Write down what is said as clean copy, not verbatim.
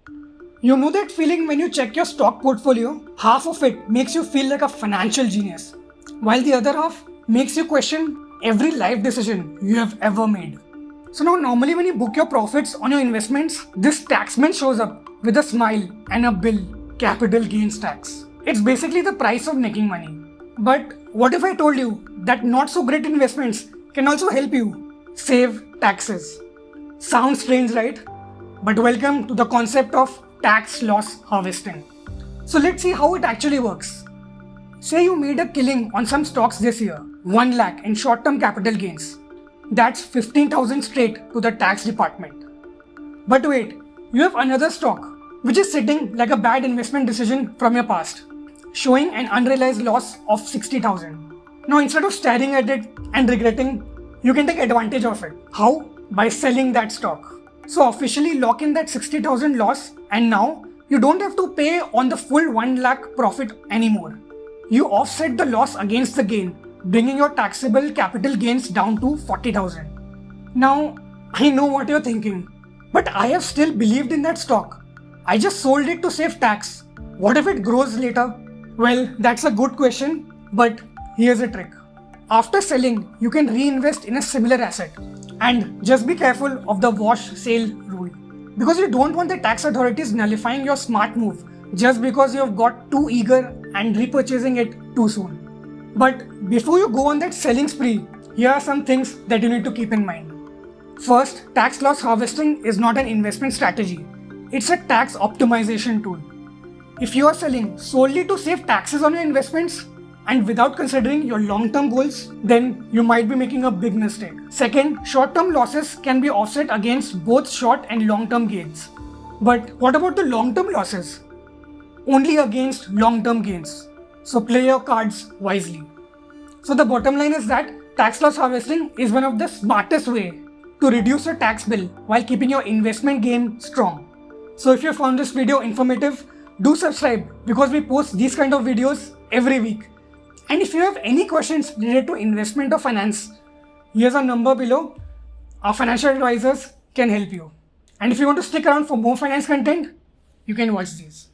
You know that feeling when you check your stock portfolio? Half of it makes you feel like a financial genius, while the other half makes you question every life decision you have ever made. So now normally when you book your profits on your investments, this taxman shows up with a smile and a bill, capital gains tax. It's basically the price of making money. But what if I told you that not so great investments can also help you save taxes? Sounds strange, right? But welcome to the concept of tax loss harvesting. So let's see how it actually works. Say you made a killing on some stocks this year, 1 lakh in short-term capital gains. That's 15,000 straight to the tax department. But wait, you have another stock which is sitting like a bad investment decision from your past, showing an unrealized loss of 60,000. Now instead of staring at it and regretting, you can take advantage of it. How? By selling that stock. So officially lock in that 60,000 loss, and now you don't have to pay on the full 1 lakh profit anymore. You offset the loss against the gain, bringing your taxable capital gains down to 40,000. Now, I know what you're thinking, but I have still believed in that stock. I just sold it to save tax. What if it grows later? Well, that's a good question, but here's a trick. After selling, you can reinvest in a similar asset. And just be careful of the wash sale rule. Because you don't want the tax authorities nullifying your smart move just because you have got too eager and repurchasing it too soon. But before you go on that selling spree, here are some things that you need to keep in mind. First, tax loss harvesting is not an investment strategy. It's a tax optimization tool. If you are selling solely to save taxes on your investments and without considering your long-term goals, then you might be making a big mistake. Second, short-term losses can be offset against both short and long-term gains. But what about the long-term losses? Only against long-term gains. So play your cards wisely. So the bottom line is that tax loss harvesting is one of the smartest way to reduce your tax bill while keeping your investment game strong. So if you found this video informative, do subscribe because we post these kind of videos every week. And if you have any questions related to investment or finance, here's our number below. Our financial advisors can help you. And if you want to stick around for more finance content, you can watch these.